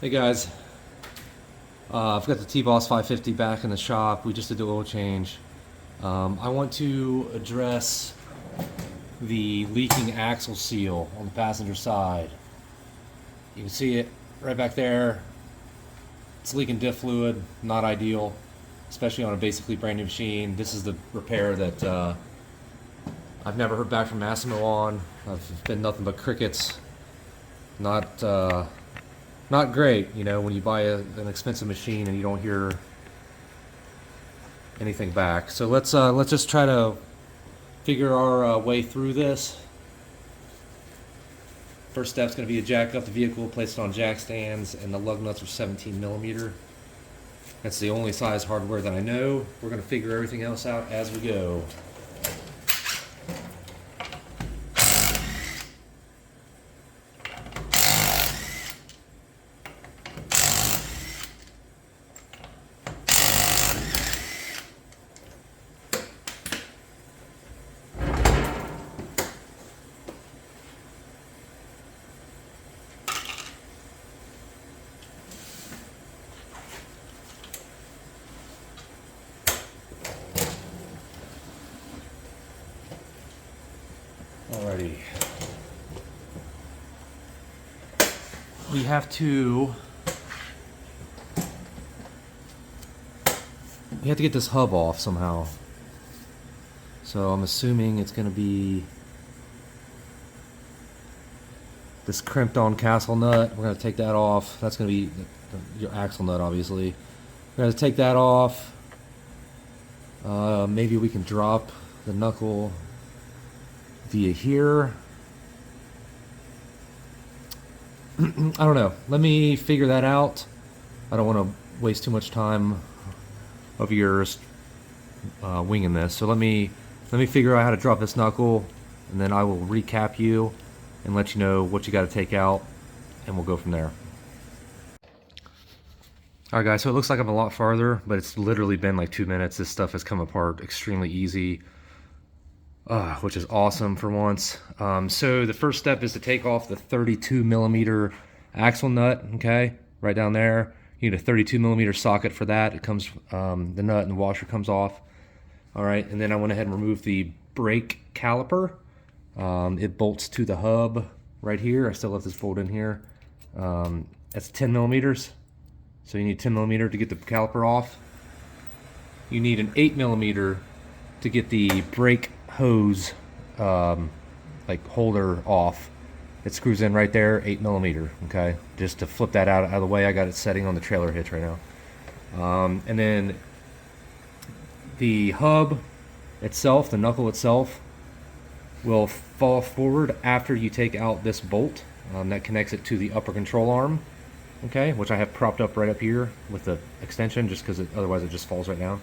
Hey guys, I've got the T-Boss 550 back in the shop. We just did the oil change. I want to address the leaking axle seal on the passenger side. You can see it right back there. It's leaking diff fluid, not ideal, especially on a basically brand new machine. This is the repair that I've never heard back from Massimo on. I've been nothing but crickets. Not not great, you know, when you buy an expensive machine and you don't hear anything back. So let's just try to figure our way through this. First step's going to be to jack up the vehicle, place it on jack stands, and the lug nuts are 17 millimeter. That's the only size hardware that I know. We're going to figure everything else out as we go. Alrighty. We have to get this hub off somehow. So I'm assuming it's going to be this crimped on castle nut. We're going to take that off. That's going to be your axle nut, obviously. We're going to take that off. Maybe we can drop the knuckle via here. I don't know. Let me figure that out. I don't want to waste too much time of yours winging this. So let me figure out how to drop this knuckle, and then I will recap you and let you know what you got to take out, and we'll go from there. Alright guys, so it looks like I'm a lot farther, but it's literally been like 2 minutes. This stuff has come apart extremely easy, which is awesome for once. So the first step is to take off the 32 millimeter axle nut, okay, right down there. You need a 32 millimeter socket for that. It comes, the nut and the washer comes off. All right, and then I went ahead and removed the brake caliper. It bolts to the hub right here. I still left this bolt in here. That's 10 millimeters. So you need 10 millimeter to get the caliper off. You need an 8 millimeter to get the brake hose like holder off. It screws in right there, 8 millimeter. Okay, just to flip that out of the way. I got it setting on the trailer hitch right now. And then the hub itself, the knuckle itself, will fall forward after you take out this bolt that connects it to the upper control arm. Okay, which I have propped up right up here with the extension, just because otherwise it just falls right down.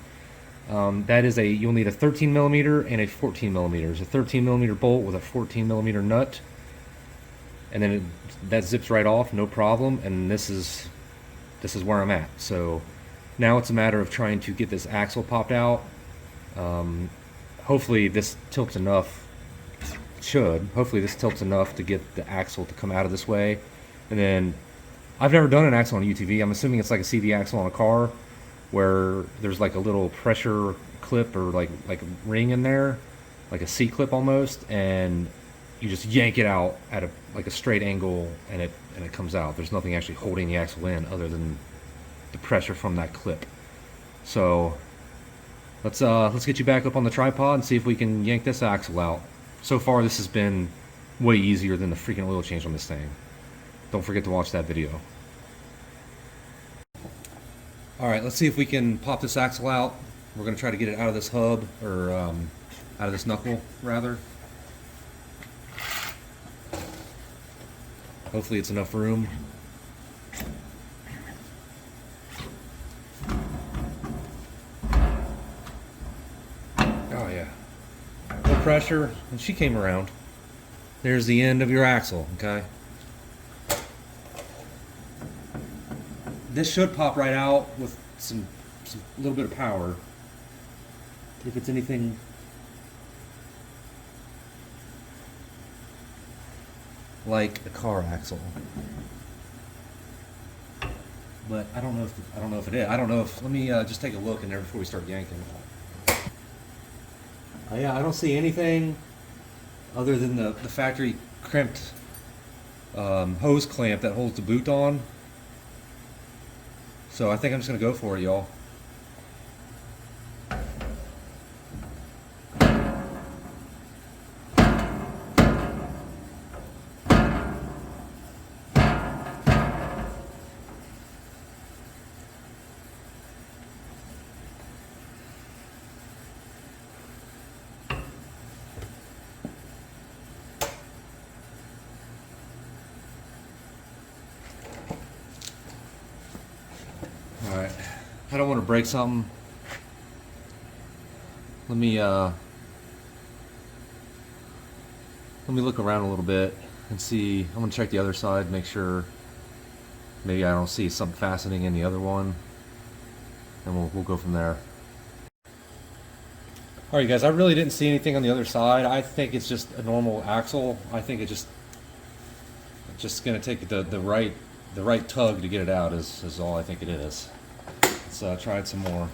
That is you'll need a 13 millimeter and a 14 millimeter. It's a 13 millimeter bolt with a 14 millimeter nut, and then that zips right off, no problem. And this is where I'm at. So now it's a matter of trying to get this axle popped out. Hopefully this tilts enough. Hopefully this tilts enough to get the axle to come out of this way, and then. I've never done an axle on a UTV. I'm assuming it's like a CV axle on a car, where there's like a little pressure clip or like a ring in there, like a C clip almost, and you just yank it out at a straight angle, and it comes out. There's nothing actually holding the axle in other than the pressure from that clip. So let's get you back up on the tripod and see if we can yank this axle out. So far this has been way easier than the freaking oil change on this thing. Don't forget to watch that video. Alright, let's see if we can pop this axle out. We're going to try to get it out of this hub, or out of this knuckle, rather. Hopefully it's enough room. Oh yeah. No pressure, and she came around. There's the end of your axle, okay? This should pop right out with some little bit of power. If it's anything like a car axle. but I don't know if it is. I don't know if. Let me just take a look in there before we start yanking. Yeah, I don't see anything other than the factory crimped hose clamp that holds the boot on. So I think I'm just gonna go for it, y'all. Alright, I don't want to break something. Let me look around a little bit and see. I'm gonna check the other side, make sure maybe I don't see something fastening in the other one, and we'll go from there. Alright guys, I really didn't see anything on the other side. I think it's just a normal axle. I think it's just gonna take the right tug to get it out is all I think it is. Let's try it some more.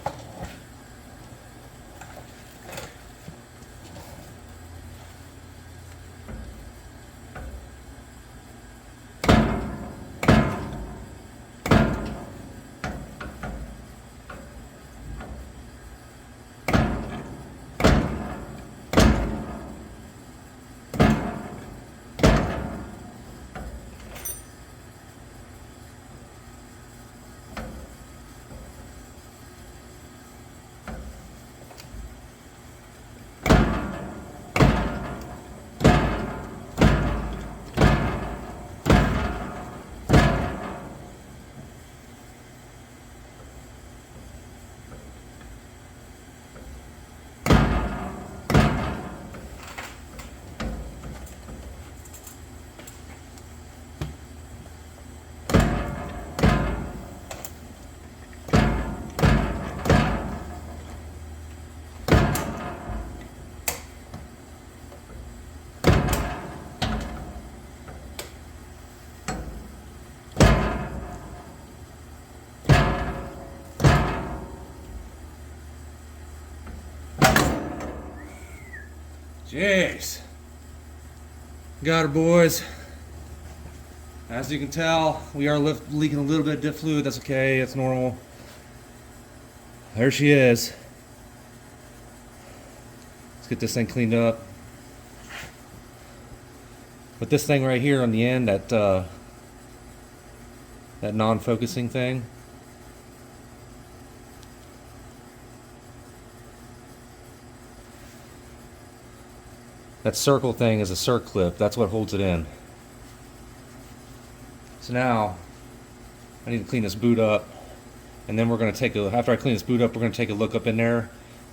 Jeez. Got her, boys. As you can tell, we are leaking a little bit of diff fluid. That's okay, that's normal. There she is. Let's get this thing cleaned up. But this thing right here on the end, that non-focusing thing, that circle thing is a circlip. That's what holds it in. So now I need to clean this boot up, and then we're going to take a, after I clean this boot up, we're going to take a look up in there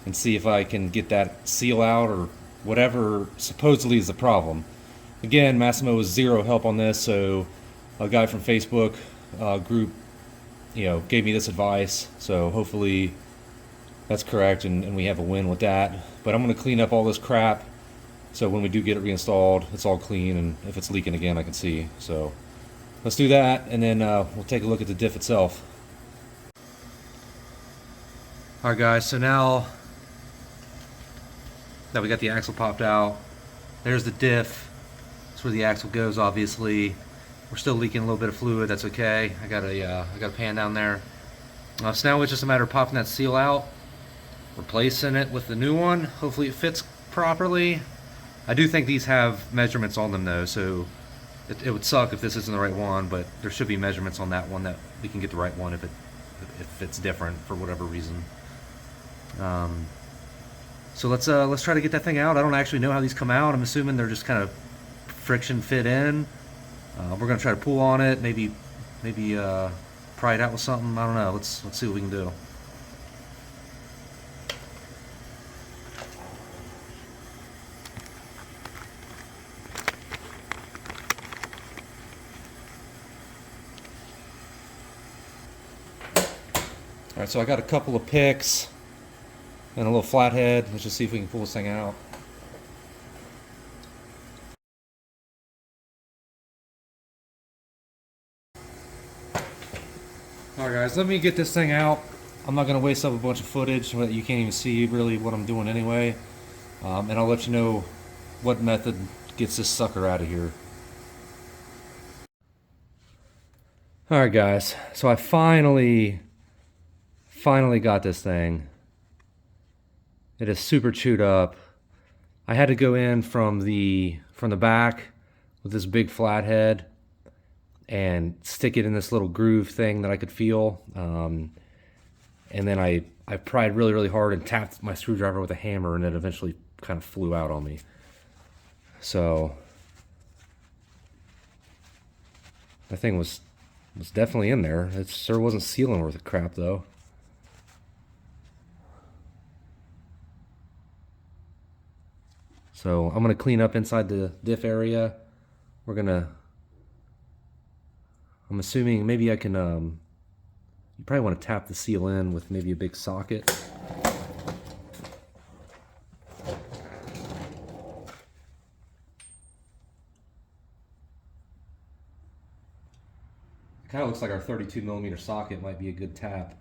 and see if I can get that seal out or whatever supposedly is the problem. Again, Massimo was zero help on this, so a guy from Facebook group, gave me this advice. So hopefully that's correct, and we have a win with that. But I'm going to clean up all this crap, so when we do get it reinstalled, it's all clean, and if it's leaking again, I can see. So let's do that, and then we'll take a look at the diff itself. Alright guys, so now that we got the axle popped out, there's the diff. That's where the axle goes, obviously. We're still leaking a little bit of fluid, that's okay. I got a pan down there. So now it's just a matter of popping that seal out, replacing it with the new one. Hopefully it fits properly. I do think these have measurements on them though, so it would suck if this isn't the right one, but there should be measurements on that one that we can get the right one if it's different for whatever reason. So let's try to get that thing out. I don't actually know how these come out. I'm assuming they're just kind of friction fit in. We're gonna try to pull on it, maybe pry it out with something. I don't know. Let's see what we can do. Alright, so I got a couple of picks and a little flathead. Let's just see if we can pull this thing out. Alright guys, let me get this thing out. I'm not going to waste up a bunch of footage so that you can't even see really what I'm doing anyway. And I'll let you know what method gets this sucker out of here. Alright guys, so I finally got this thing. It is super chewed up. I had to go in from the back with this big flathead and stick it in this little groove thing that I could feel. And then I pried really hard and tapped my screwdriver with a hammer, and it eventually kind of flew out on me. So that thing was definitely in there. It sure wasn't sealing worth of crap though. So I'm gonna clean up inside the diff area. I'm assuming maybe I can, you probably want to tap the seal in with maybe a big socket. It kind of looks like our 32mm socket might be a good tap.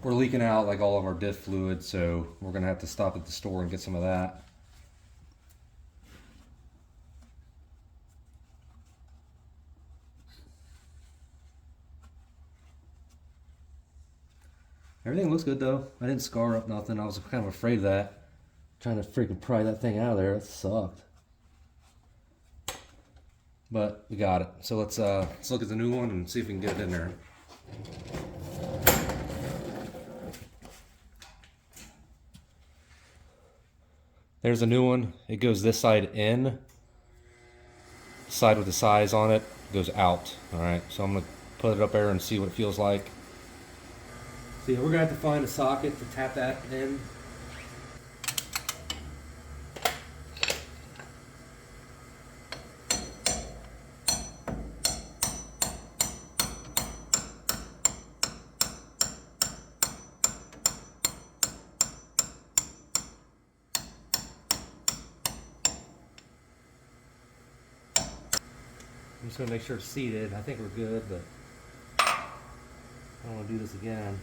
We're leaking out like all of our diff fluid, so we're gonna have to stop at the store and get some of that. Everything looks good though. I didn't scar up nothing. I was kind of afraid of that. Trying to freaking pry that thing out of there. It sucked. But we got it. So let's look at the new one and see if we can get it in there. There's a new one. It goes this side in. Side with the size on it goes out. Alright, so I'm gonna put it up there and see what it feels like. So yeah, we're gonna have to find a socket to tap that in. I'm just gonna make sure it's seated. I think we're good, but I don't want to do this again.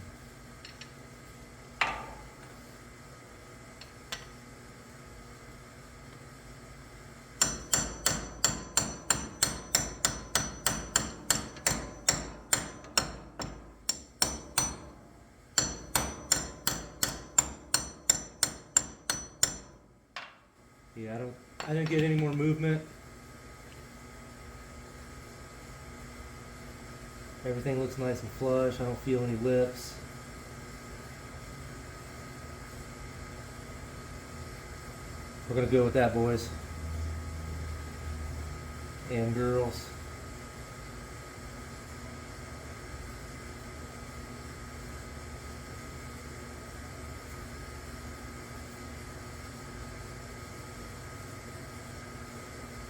Yeah, I didn't get any more movement. Everything looks nice and flush. I don't feel any lips. We're gonna go with that, boys and girls.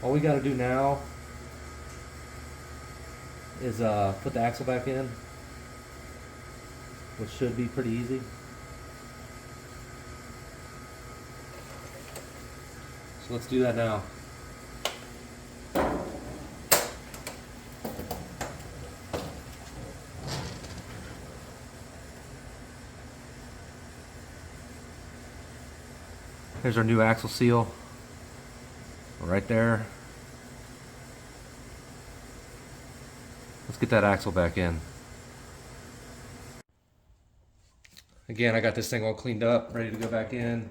All we gotta do now is put the axle back in, which should be pretty easy. So let's do that now. Here's our new axle seal right there. Let's get that axle back in. Again, I got this thing all cleaned up, ready to go back in.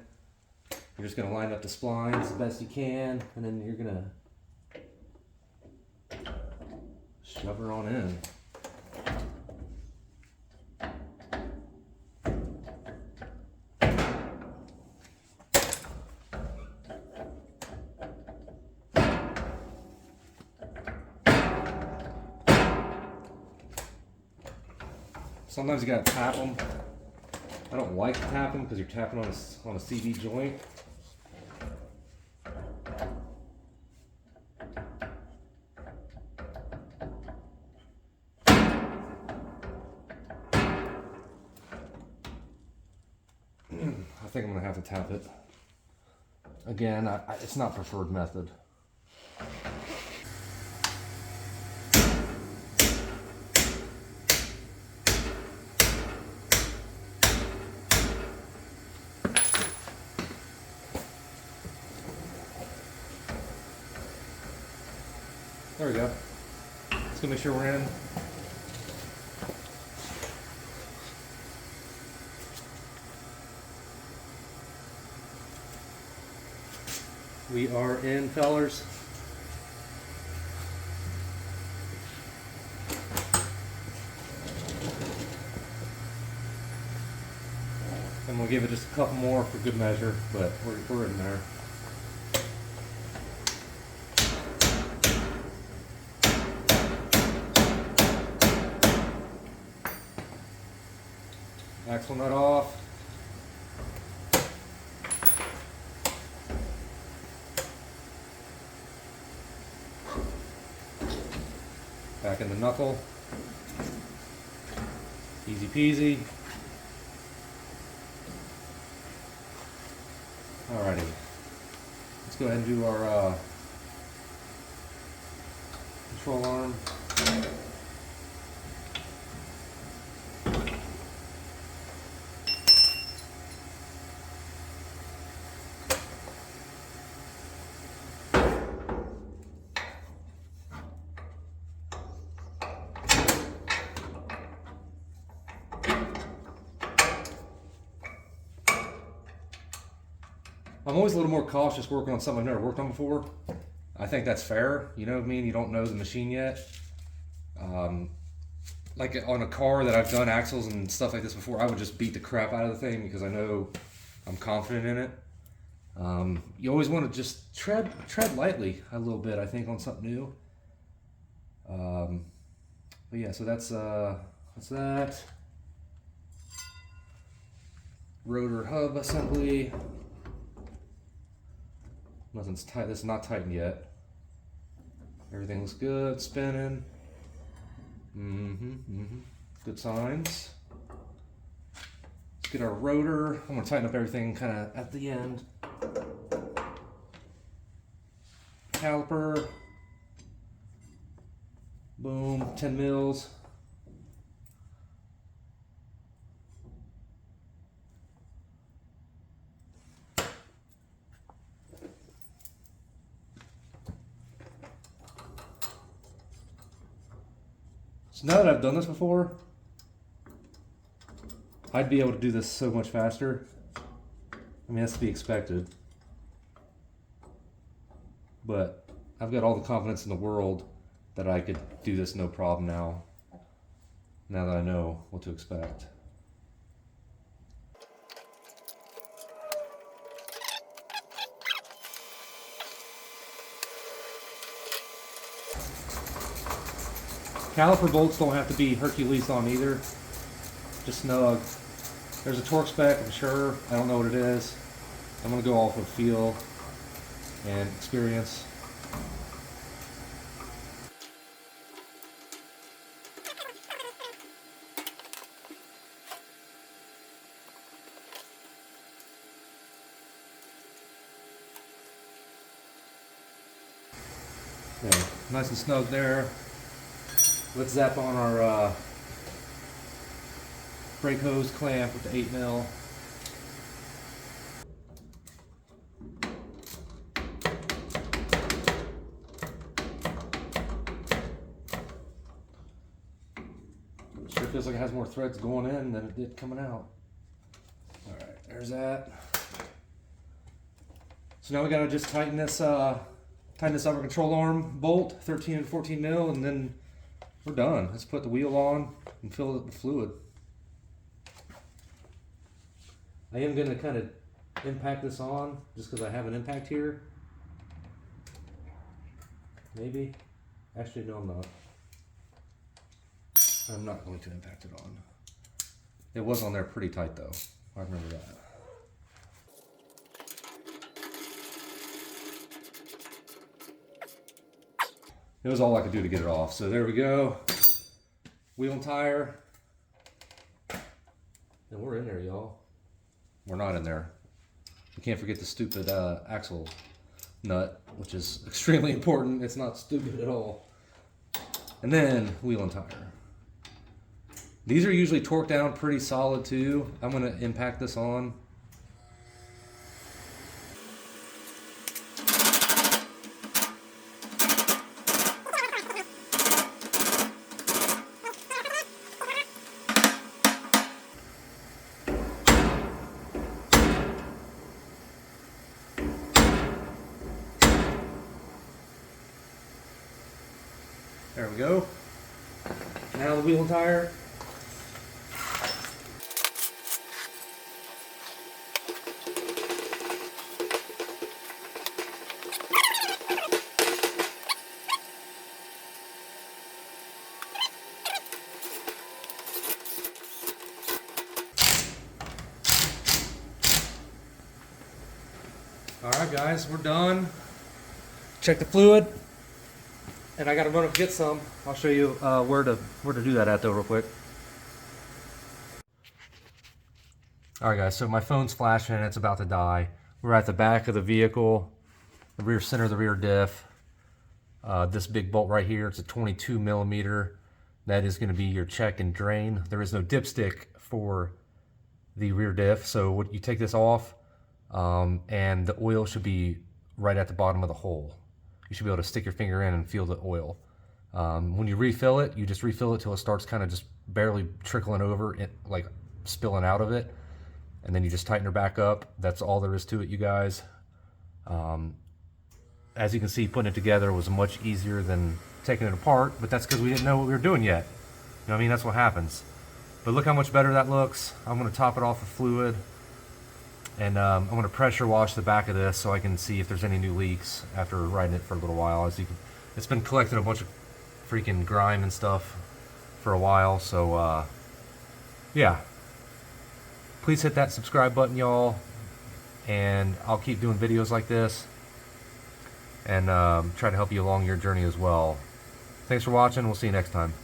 You're just gonna line up the splines the best you can, and then you're gonna shove her on in. Sometimes you gotta tap them. I don't like to tap them because you're tapping on a CV joint. I think I'm gonna have to tap it. Again, it's not preferred method. There we go. Let's go make sure we're in. We are in, fellers. I'm gonna give it just a couple more for good measure, but we're in there. Axle nut off. Back in the knuckle. Easy peasy. Alrighty. Let's go ahead and do our control arm. I'm always a little more cautious working on something I've never worked on before. I think that's fair. You know what I mean? You don't know the machine yet. Like on a car that I've done axles and stuff like this before, I would just beat the crap out of the thing because I know I'm confident in it. You always want to just tread lightly a little bit, I think, on something new. But yeah, so that's that. Rotor hub assembly. Nothing's tight. This is not tightened yet. Everything looks good. Spinning. Good signs. Let's get our rotor. I'm gonna tighten up everything kind of at the end. Caliper. Boom. 10 mils. So now that I've done this before, I'd be able to do this so much faster. I mean, that's to be expected. But I've got all the confidence in the world that I could do this no problem now that I know what to expect. Caliper bolts don't have to be Hercules on either. Just snug. There's a torque spec, I'm sure. I don't know what it is. I'm going to go off of feel and experience. Okay, nice and snug there. Let's zap on our brake hose clamp with the 8 mil. Sure feels like it has more threads going in than it did coming out. Alright, there's that. So now we gotta just tighten this upper control arm bolt, 13 and 14 mil, and then we're done. Let's put the wheel on and fill it with fluid. I am going to kind of impact this on just because I have an impact here. Maybe. Actually, no, I'm not. I'm not going to impact it on. It was on there pretty tight though. I remember that. It was all I could do to get it off. So there we go. Wheel and tire. And we're in there, y'all. We're not in there. We can't forget the stupid axle nut which is extremely important. It's not stupid at all. And then wheel and tire. These are usually torqued down pretty solid too. I'm going to impact this on. There we go. Now the wheel and tire. Alright guys, we're done. Check the fluid. And I gotta run and get some. I'll show you where to do that at though real quick. Alright guys, so my phone's flashing and it's about to die. We're at the back of the vehicle, the rear center of the rear diff. This big bolt right here, it's a 22 millimeter. That is gonna be your check and drain. There is no dipstick for the rear diff, so you take this off and the oil should be right at the bottom of the hole. You should be able to stick your finger in and feel the oil. When you refill it, you just refill it till it starts kind of just barely trickling over, like spilling out of it. And then you just tighten her back up. That's all there is to it, you guys. As you can see, putting it together was much easier than taking it apart, but that's because we didn't know what we were doing yet. You know what I mean? That's what happens. But look how much better that looks. I'm gonna top it off with fluid. And I'm going to pressure wash the back of this so I can see if there's any new leaks after riding it for a little while. As you can, it's been collecting a bunch of freaking grime and stuff for a while. So yeah, please hit that subscribe button, y'all, and I'll keep doing videos like this and try to help you along your journey as well. Thanks for watching. We'll see you next time.